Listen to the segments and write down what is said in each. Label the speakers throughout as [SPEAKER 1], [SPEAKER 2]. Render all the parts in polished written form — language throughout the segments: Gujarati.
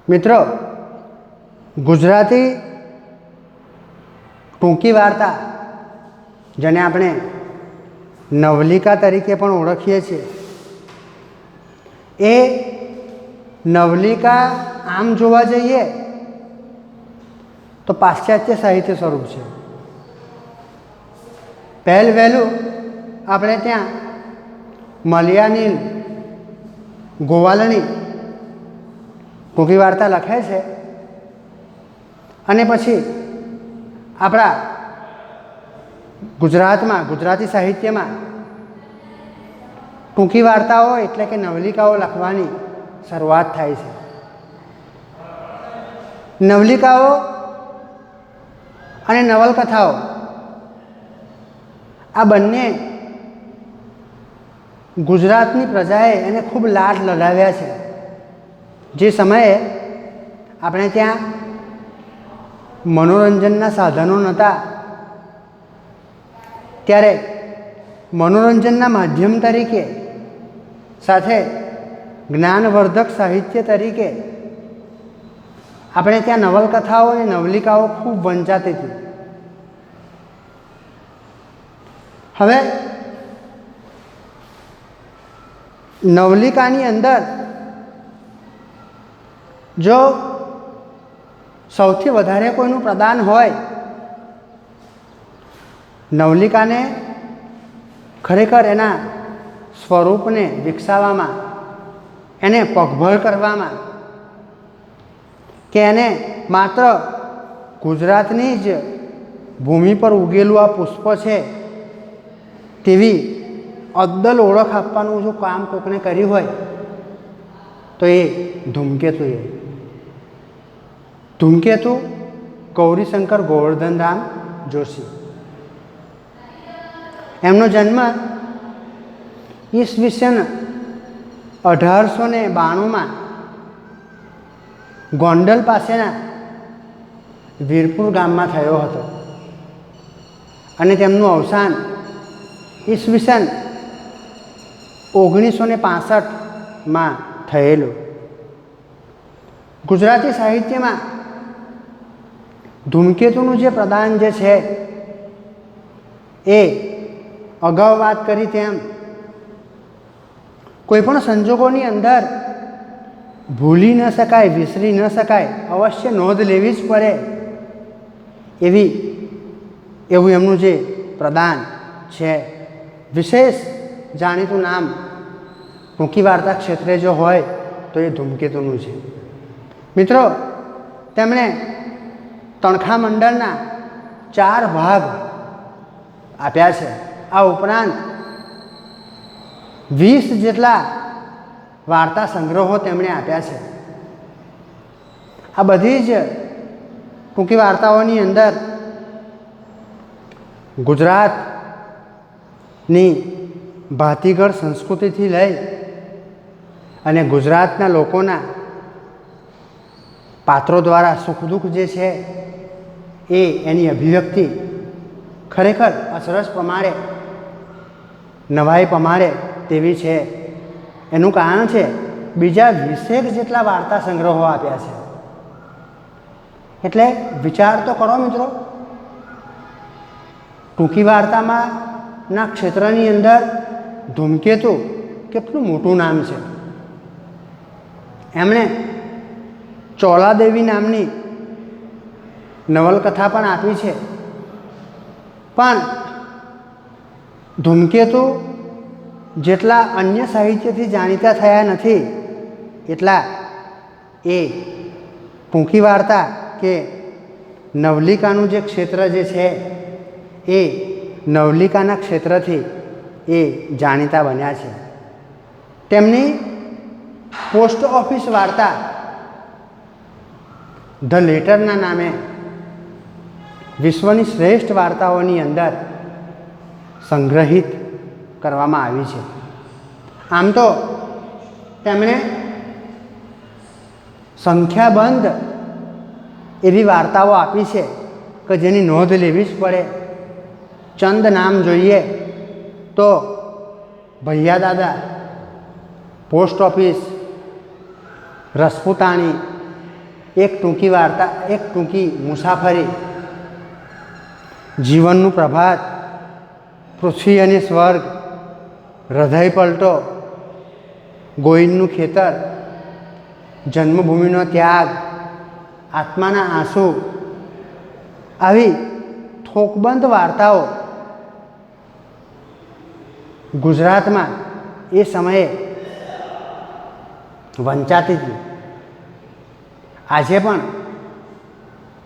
[SPEAKER 1] મિત્રો, ગુજરાતી ટૂંકી વાર્તા, જેને આપણે નવલિકા તરીકે પણ ઓળખીએ છીએ, એ નવલિકા આમ જોવા જઈએ તો પાશ્ચાત્ય સાહિત્ય સ્વરૂપ છે. વહેલું આપણે ત્યાં મલયાની ગોવાલની ટૂંકી વાર્તા લખે છે અને પછી આપણા ગુજરાતમાં ગુજરાતી સાહિત્યમાં ટૂંકી વાર્તાઓ એટલે કે નવલિકાઓ લખવાની શરૂઆત થાય છે. નવલિકાઓ અને નવલકથાઓ આ બંને ગુજરાતની પ્રજાએ એને ખૂબ લાડ લડાવ્યા છે. જે સમયે આપણે ત્યાં મનોરંજનના સાધનો નહોતા, ત્યારે મનોરંજનના માધ્યમ તરીકે સાથે જ્ઞાનવર્ધક સાહિત્ય તરીકે આપણે ત્યાં નવલકથાઓ અને નવલિકાઓ ખૂબ વંચાતી હતી. હવે નવલિકાની અંદર જો સૌથી વધારે કોઈનું પ્રદાન હોય, નવલિકાને ખરેખર એના સ્વરૂપને વિકસાવવામાં, એને પગભર કરવામાં, કે એને માત્ર ગુજરાતની જ ભૂમિ પર ઉગેલું આ પુષ્પ છે તેવી અદ્દલ ઓળખ આપવાનું જો કામ કોકને કર્યું હોય તો એ ધૂમકેતુ ગૌરીશંકર ગોવર્ધનરામ જોશી. એમનો જન્મ ઈસવીસન 1892 ગોંડલ પાસેના વીરપુર ગામમાં થયો હતો અને તેમનું અવસાન ઈસવીસન 1965 થયેલું. ગુજરાતી સાહિત્યમાં ધૂમકેતુનું જે પ્રદાન જે છે એ અગાઉ વાત કરી તેમ કોઈપણ સંજોગોની અંદર ભૂલી ન શકાય, વિસરી ન શકાય, અવશ્ય નોંધ લેવી જ પડે એવું એમનું જે પ્રદાન છે. વિશેષ જાણીતું નામ ટૂંકી વાર્તા ક્ષેત્રે જો હોય તો એ ધૂમકેતુનું છે. મિત્રો, તેમણે તણખા મંડળના 4 ભાગ આપ્યા છે. આ ઉપરાંત 20 જેટલા વાર્તા સંગ્રહો તેમણે આપ્યા છે. આ બધી જ ટૂંકી વાર્તાઓની અંદર ગુજરાતની ભાતીગળ સંસ્કૃતિથી લઈ અને ગુજરાતના લોકોના પાત્રો દ્વારા સુખ દુઃખ જે છે એની અભિવ્યક્તિ ખરેખર અસરસ પ્રમાણે, નવાઈ પ્રમાણે તેવી છે. એનું કારણ છે બીજા 20 જેટલા વાર્તા સંગ્રહો આપ્યા છે. એટલે વિચાર તો કરો મિત્રો, ટૂંકી વાર્તામાં ના ક્ષેત્રની અંદર ધૂમકેતુ કેટલું મોટું નામ છે. એમણે ચોલાદેવી નામની નવલકથા પણ આપી છે, પણ ધૂમકેતુ જેટલા અન્ય સાહિત્યથી જાણીતા થયા નથી એટલા એ ટૂંકી વાર્તા કે નવલિકાનું જે ક્ષેત્ર જે છે એ નવલિકાના ક્ષેત્રથી એ જાણીતા બન્યા છે. તેમની પોસ્ટ ઓફિસ વાર્તા ધ લેટરના નામે વિશ્વની શ્રેષ્ઠ વાર્તાઓની અંદર સંગ્રહિત કરવામાં આવી છે. આમ તો તેમણે સંખ્યાબંધ એવી વાર્તાઓ આપી છે કે જેની નોંધ લેવી જ પડે. ચંદ નામ જોઈએ તો ભૈયા દાદા, પોસ્ટ ઓફિસ, રસપૂતાણી, એક ટૂંકી વાર્તા, એક ટૂંકી મુસાફરી, જીવનનું પ્રભાત, પૃથ્વી અને સ્વર્ગ, હૃદય પલટો, ગોવિંદનું ખેતર, જન્મભૂમિનો ત્યાગ, આત્માના આંસુ, આવી થોકબંધ વાર્તાઓ ગુજરાતમાં એ સમયે વંચાતી હતી. આજે પણ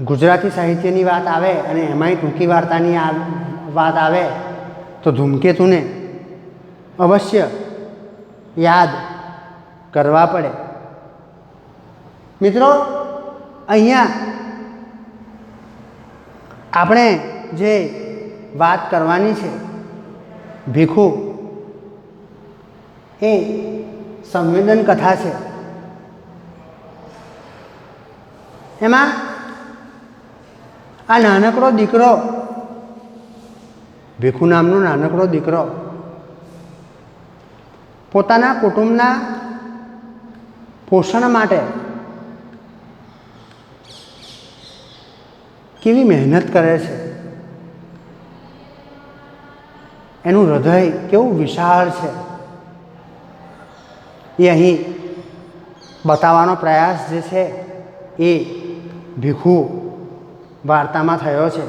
[SPEAKER 1] ગુજરાતી સાહિત્યની વાત આવે અને એમાંય ટૂંકી વાર્તાની વાત આવે તો ધૂમકેતુને અવશ્ય યાદ કરવા પડે. મિત્રો, અહીંયા આપણે જે વાત કરવાની છે ભીખુ, એ સંવેદન કથા છે. એમાં આ નાનકડો દીકરો, ભીખુ નામનો નાનકડો દીકરો પોતાના કુટુંબના પોષણ માટે કેવી મહેનત કરે છે, એનું હૃદય કેવું વિશાળ છે, એ અહીં બતાવવાનો પ્રયાસ જે છે એ ભીખુ વાર્તામાં થયો છે.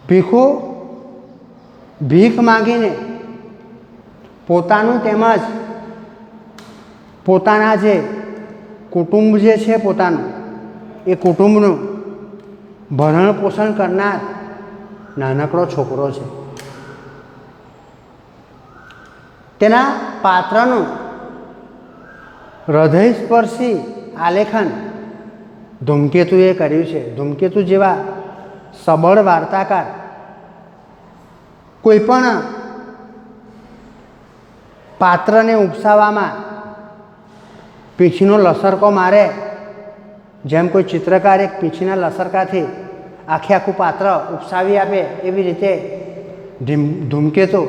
[SPEAKER 1] ભીખુ ભીખ માંગીને પોતાનું તેમજ પોતાના જે કુટુંબ જે છે પોતાનું, એ કુટુંબનું ભરણ પોષણ કરનાર નાનકડો છોકરો છે. તેના પાત્રનું હૃદયસ્પર્શી આલેખન ધૂમકેતુએ કર્યું છે. ધૂમકેતુ જેવા સબળ વાર્તાકાર કોઈ પણ પાત્રને ઉપસાવવામાં પીંછીનો લસરકો મારે, જેમ કોઈ ચિત્રકાર એક પીંછીના લસરકાથી આખું પાત્ર ઉપસાવી આપે, એવી રીતે ધૂમકેતુ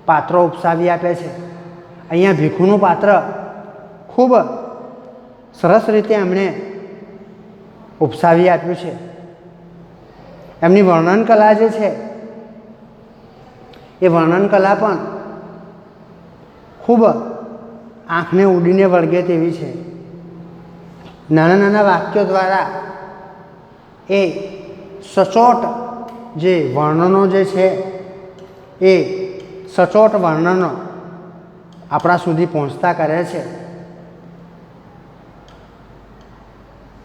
[SPEAKER 1] પાત્રો ઉપસાવી આપે છે. અહીંયા ભીખુનું પાત્ર ખૂબ સરસ રીતે એમણે ઉપસાવી આપ્યું છે. એમની વર્ણન કલા જે છે એ વર્ણન કલા પણ ખૂબ આંખને ઉડીને વળગે તેવી છે. નાના નાના વાક્યો દ્વારા એ સચોટ જે વર્ણનો જે છે એ સચોટ વર્ણનો આપણા સુધી પહોંચતા કરે છે.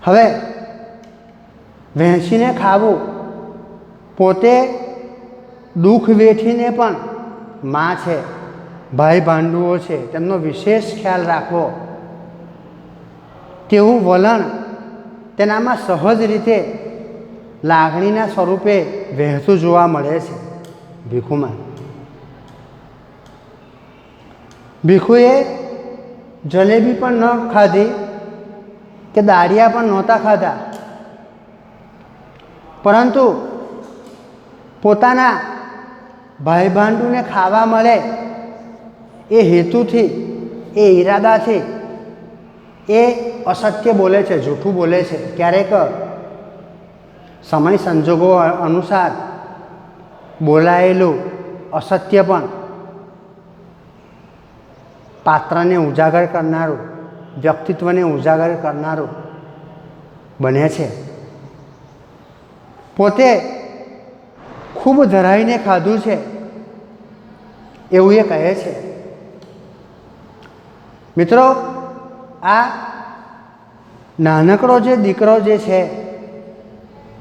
[SPEAKER 1] હવે વહેંચીને ખાવું, પોતે દુઃખ વેઠીને પણ મા છે, ભાઈ ભાંડુઓ છે, તેમનો વિશેષ ખ્યાલ રાખવો, તેવું વલણ તેનામાં સહજ રીતે લાગણીના સ્વરૂપે વહેતું જોવા મળે છે ભીખુમાં. ભીખુએ જલેબી પણ ન ખાધી કે દાળિયા પણ નહોતા ખાધા, પરંતુ પોતાના ભાઈ ભાંડુને ખાવા મળે એ હેતુથી, એ ઈરાદાથી એ અસત્ય બોલે છે, જૂઠું બોલે છે. ક્યારેક સમય સંજોગો અનુસાર બોલાયેલું અસત્ય પણ પાત્રને ઉજાગર કરનારું, વ્યક્તિત્વને ઉજાગર કરનારું બને છે. પોતે ખૂબ ધરાઈને ખાધું છે એવું એ કહે છે. મિત્રો, આ નાનકડો જે દીકરો જે છે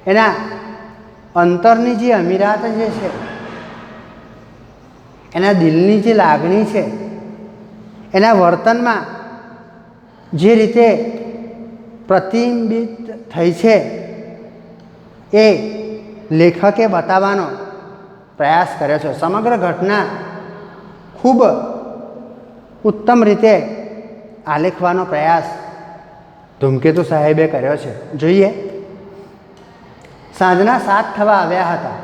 [SPEAKER 1] એના અંતરની જે અમીરાત જે છે, એના દિલની જે લાગણી છે, એના વર્તનમાં જે રીતે પ્રતિબિંબિત થઈ છે એ લેખકે બતાવવાનો પ્રયાસ કર્યો છે. સમગ્ર ઘટના ખૂબ ઉત્તમ રીતે આલેખવાનો પ્રયાસ ધૂમકેતુ સાહેબે કર્યો છે. જોઈએ, સાંજના 7 થવા આવ્યા હતા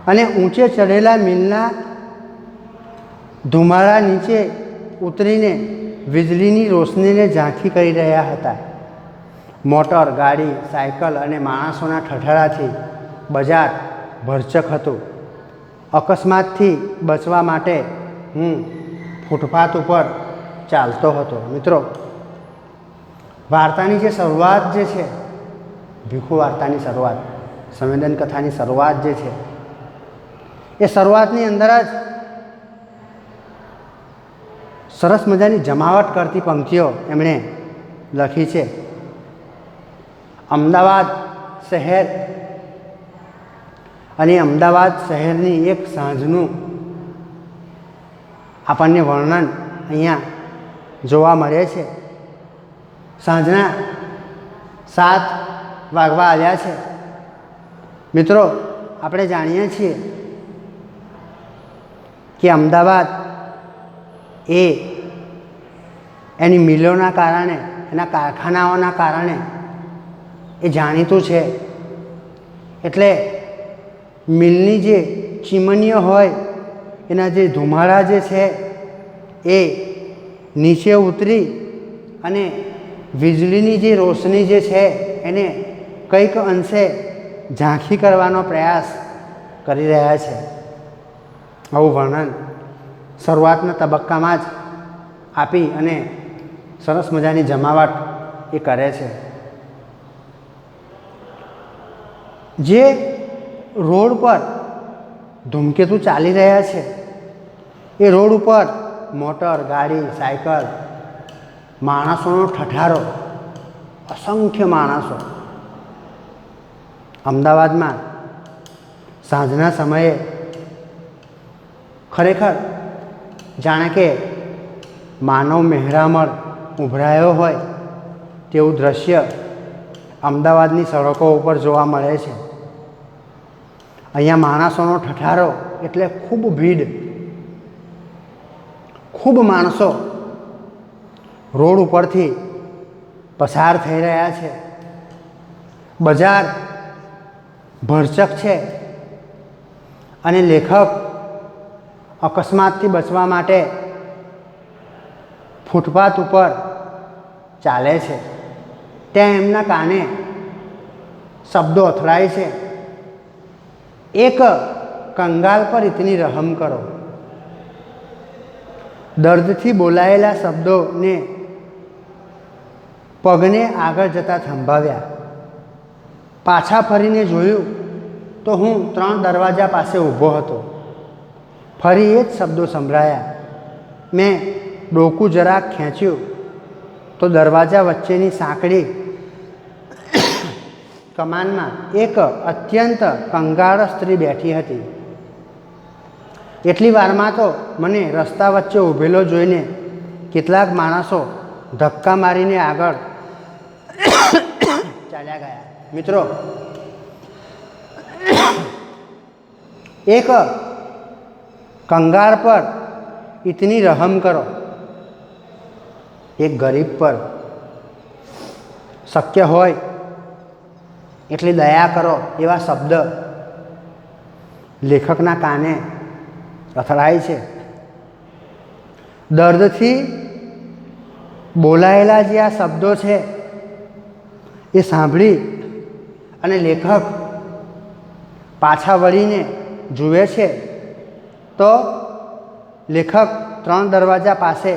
[SPEAKER 1] અને ઊંચે ચઢેલા મિલના ધુમાડા નીચે ઉતરીને વીજળીની રોશનીને ઝાંખી કરી રહ્યા હતા. મોટર, ગાડી, સાયકલ અને માણસોના ઠઠાડાથી બજાર ભરચક હતું. અકસ્માતથી બચવા માટે હું ફૂટપાથ ઉપર ચાલતો હતો. મિત્રો, વાર્તાની જે શરૂઆત જે છે, ભીખુ વાર્તાની શરૂઆત, સંવેદન કથાની શરૂઆત જે છે, એ શરૂઆતની અંદર જ સરસ મજાની જમાવટ કરતી પંક્તિઓ એમણે લખી છે. અમદાવાદ શહેર અને અમદાવાદ શહેરની એક સાંજનું આપણને વર્ણન અહીંયા જોવા મળે છે. સાંજના 7 વાગવા આવ્યા છે. મિત્રો, આપણે જાણીએ છીએ કે અમદાવાદ એ એની મિલોના કારણે, એના કારખાનાઓના કારણે એ જાણીતું છે. એટલે મિલની જે ચીમનીઓ હોય, એના જે ધુમાડા જે છે એ નીચે ઉતરી અને વીજળીની જે રોશની જે છે એને કંઈક અંશે ઝાંખી કરવાનો પ્રયાસ કરી રહ્યા છે. આવું વર્ણન શરૂઆતના તબક્કામાં જ આપી અને સરસ મજાની જમાવટ એ કરે છે. જે રોડ પર ધૂમકેતુ ચાલી રહ્યા છે, એ રોડ ઉપર મોટર, ગાડી, સાયકલ, માણસોનો ઠઠારો, અસંખ્ય માણસો. અમદાવાદમાં સાંજના સમયે ખરેખર જાણે કે માનવ મહેરામણ ઉભરાયો હોય તેવું દ્રશ્ય અમદાવાદની સડકો ઉપર જોવા મળે છે. અહીંયા માણસોનો ઠઠારો એટલે ખૂબ ભીડ, ખૂબ માણસો રોડ ઉપરથી પસાર થઈ રહ્યા છે. બજાર ભરચક છે અને લેખક અકસ્માતથી બચવા માટે ફૂટપાથ ઉપર ચાલે છે. ત્યાં એમના કાને શબ્દો અથડાય છે. એક કંગાલ પર ઇતની રહમ કરો. દર્દથી બોલાયેલા શબ્દોને પગને આગળ જતાં થંભાવ્યા. પાછા ફરીને જોયું તો હું 3 દરવાજા પાસે ઊભો હતો. ફરી એ જ શબ્દો સંભળાયા. મેં ડોકું જરાક ખેંચ્યું તો દરવાજા વચ્ચેની સાંકડી કમાનમાં એક અત્યંત કંગાળ સ્ત્રી બેઠી હતી. એટલી વારમાં તો મને રસ્તા વચ્ચે ઊભેલો જોઈને કેટલાક માણસો ધક્કા મારીને આગળ ચાલ્યા ગયા. મિત્રો, એક કંગાળ પર ઇતની રહમ કરો, એક ગરીબ પર શક્ય હોય એટલી દયા કરો, એવા શબ્દ લેખકના કાને અથડાય છે. દર્દથી બોલાયેલા જે આ શબ્દો છે એ સાંભળી અને લેખક પાછા વળીને જુએ છે તો લેખક 3 દરવાજા પાસે,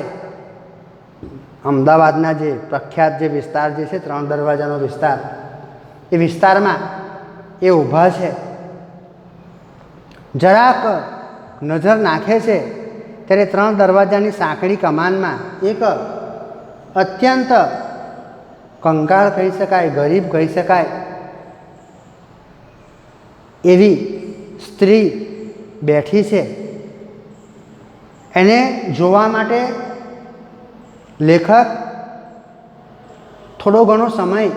[SPEAKER 1] અમદાવાદના જે પ્રખ્યાત જે વિસ્તાર જે છે 3 દરવાજાનો વિસ્તાર, એ વિસ્તારમાં એ ઊભા છે. જરાક નજર નાખે છે ત્યારે 3 દરવાજાની સાંકડી કમાનમાં એક અત્યંત કંગાળ કહી શકાય, ગરીબ કહી શકાય એવી સ્ત્રી બેઠી છે. એને જોવા માટે લેખક થોડો ઘણો સમય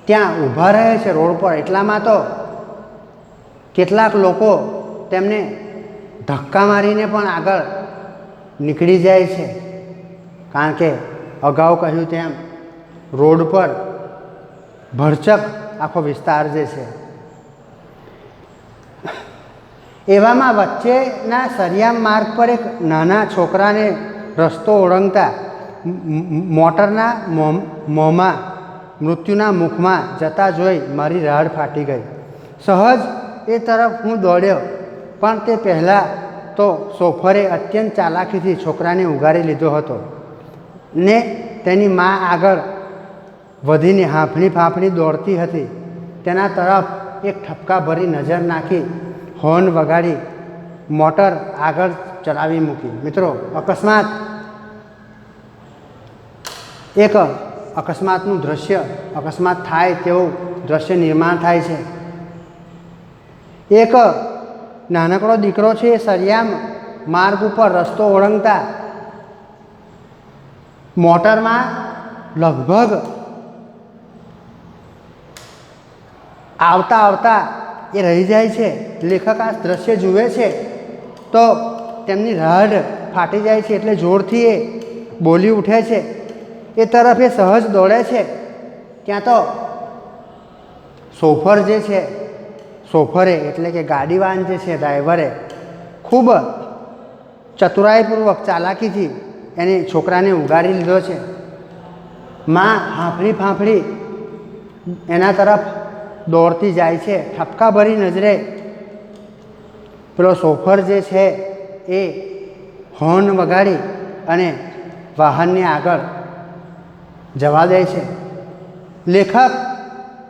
[SPEAKER 1] ત્યાં ઊભા રહે છે રોડ પર. એટલામાં તો કેટલાક લોકો તેમને ધક્કા મારીને પણ આગળ નીકળી જાય છે. કારણ કે અગાઉ કહ્યું તેમ રોડ પર ભરચક આખો વિસ્તાર જે છે. એવામાં વચ્ચેના સરિયામ માર્ગ પર એક નાના છોકરાને રસ્તો ઓળંગતા મોટરના મોંમાં મૃત્યુના મુખમાં જતા જોઈ મારી રાડ ફાટી ગઈ. સહજ એ તરફ હું દોડ્યો, પણ તે પહેલાં તો શોફરે અત્યંત ચાલાકીથી છોકરાને ઉગારી લીધો હતો ને તેની મા આગળ વધીને હાંફળી ફાંફળી દોડતી હતી તેના તરફ એક ઠપકાભરી નજર નાખી હોર્ન વગાડી મોટર આગળ ચલાવી મૂકી. મિત્રો, અકસ્માતનું દૃશ્ય, અકસ્માત થાય તેવું દૃશ્ય નિર્માણ થાય છે. એક નાનકડો દીકરો છે એ સરિયામ માર્ગ ઉપર રસ્તો ઓળંગતા મોટરમાં લગભગ આવતા એ રહી જાય છે. લેખક આ દૃશ્ય જુએ છે તો તેમની રાડ ફાટી જાય છે, એટલે જોરથી એ બોલી ઉઠે છે. એ તરફ એ સહજ દોડે છે. ત્યાં તો શોફર જે છે, શોફરે એટલે કે ગાડીવાન જે છે, ડ્રાઈવરે ખૂબ ચતુરાઈપૂર્વક ચાલાકીથી એને છોકરાને ઉગારી લીધો છે. માં હાંફળી ફાંફળી એના તરફ દોડતી જાય છે. ઠપકાભરી નજરે પેલો શોફર જે છે એ હોર્ન વગાડી અને વાહનને આગળ જવા દે છે. લેખક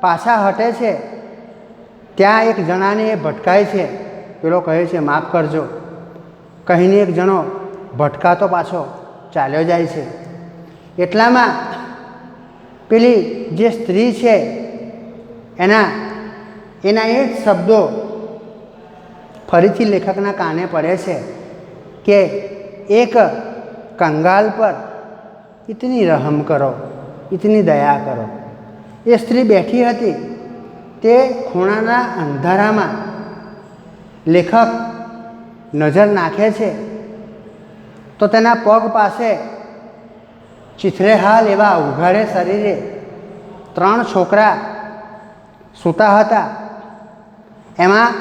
[SPEAKER 1] પાછા હટે છે. ત્યાં એક જણાને એ ભટકાય છે. પેલો કહે છે, માફ કરજો કહીને એક જણો ભટકાતો પાછો ચાલ્યો જાય છે. એટલામાં પેલી જે સ્ત્રી છે એના એ જ શબ્દો ફરીથી લેખકના કાને પડે છે કે એક કંગાલ પર ઇતની રહમ કરો, ઇતની દયા કરો. એ સ્ત્રી બેઠી હતી તે ખૂણાના અંધારામાં લેખક નજર નાખે છે તો તેના પગ પાસે ચીથરેહાલ એવા ઉઘાડે શરીરે 3 છોકરા સૂતા હતા. એમાં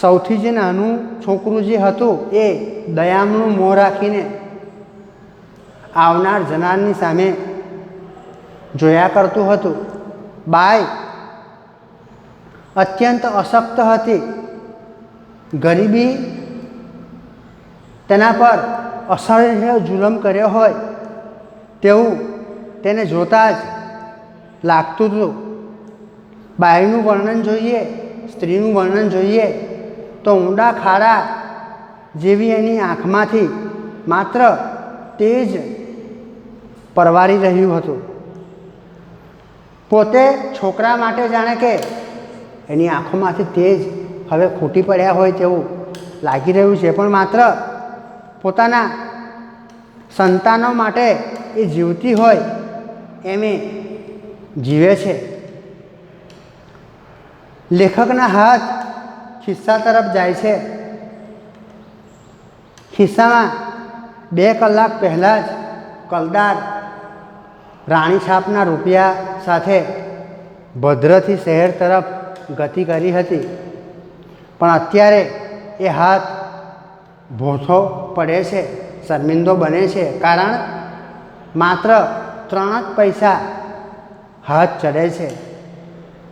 [SPEAKER 1] સૌથી જે નાનું છોકરું જે હતું એ દયામણું મોં રાખીને આવનાર જનારની સામે જોયા કરતું હતું. બાઈ અત્યંત અશક્ત હતી. ગરીબી તેના પર અસહ્ય જુલમ કર્યો હોય તેવું તેને જોતાં જ લાગતું હતું. બાઈનું વર્ણન જોઈએ, સ્ત્રીનું વર્ણન જોઈએ તો ઊંડા ખાડા જેવી એની આંખમાંથી માત્ર તેજ પરવારી રહ્યું હતું. પોતે છોકરા માટે જાણે કે એની આંખોમાંથી તેજ હવે ખૂટી પડ્યા હોય તેવું લાગી રહ્યું છે, પણ માત્ર પોતાના સંતાનો માટે એ જીવતી હોય એમ એ જીવે છે. લેખકના હાથ ખિસ્સા તરફ જાય છે. ખિસ્સામાં 2 કલાક પહેલાં જ કલદાર રાણી છાપના રૂપિયા સાથે ભદ્રથી શહેર તરફ ગતિ કરી હતી, પણ અત્યારે એ હાથ ભોથો પડે છે, શર્મિંદો બને છે. કારણ માત્ર 3 જ પૈસા હાથ ચડે છે.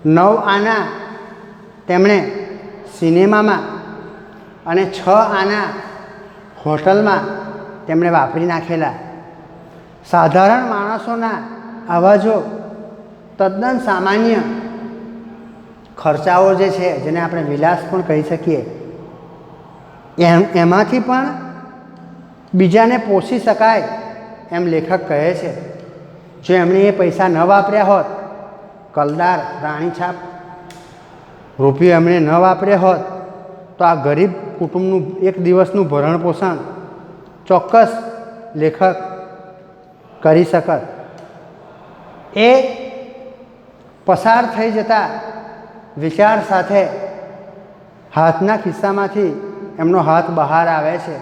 [SPEAKER 1] 9 આના તેમણે સિનેમામાં અને 6 આના હોટલમાં તેમણે વાપરી નાખેલા. સાધારણ માણસોના આવા જો તદ્દન સામાન્ય ખર્ચાઓ જે છે, જેને આપણે વિલાસ પણ કહી શકીએ, એમાંથી પણ બીજાને પોષી શકાય એમ લેખક કહે છે. જો એમણે એ પૈસા ન વાપર્યા હોત, કલદાર રાણીછાપ રૂપિયો એમણે ન વાપર્યા હોત, તો આ ગરીબ કુટુંબનું એક દિવસનું ભરણ પોષણ ચોક્કસ લેખક કરી શકત. એ પસાર થઈ જતા વિચાર સાથે હાથના ખિસ્સામાંથી એમનો હાથ બહાર આવે છે.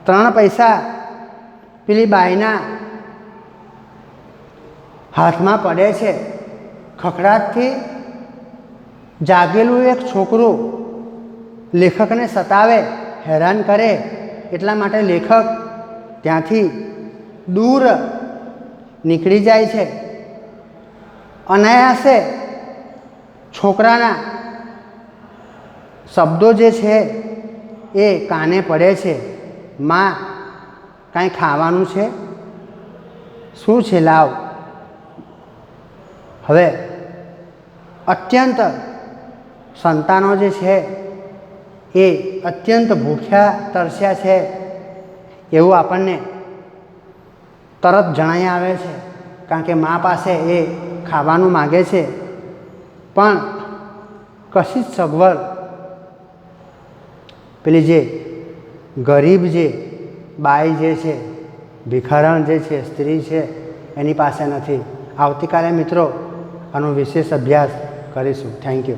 [SPEAKER 1] 3 પૈસા પેલી બાઈના હાથમાં પડે છે. ખખડાટથી જાગેલું એક છોકરું લેખકને સતાવે, હેરાન કરે, એટલા માટે લેખક ત્યાંથી દૂર નીકળી જાય છે. અનાયાસે છોકરાના શબ્દો જે છે એ કાને પડે છે. માં, કાંઈ ખાવાનું છે? શું છે લાવ? હવે અત્યંત સંતાનો જે છે એ અત્યંત ભૂખ્યા તરસ્યા છે એવું આપણને તરત જણાઈ આવે છે, કારણ કે મા પાસે એ ખાવાનું માગે છે, પણ કશી જ સગવડ પેલી જે ગરીબ જે બાઈ જે છે, ભિખારણ જે છે, સ્ત્રી છે, એની પાસે નથી. આવતીકાલે મિત્રો આનો વિશેષ અભ્યાસ કરીશું. Thank you.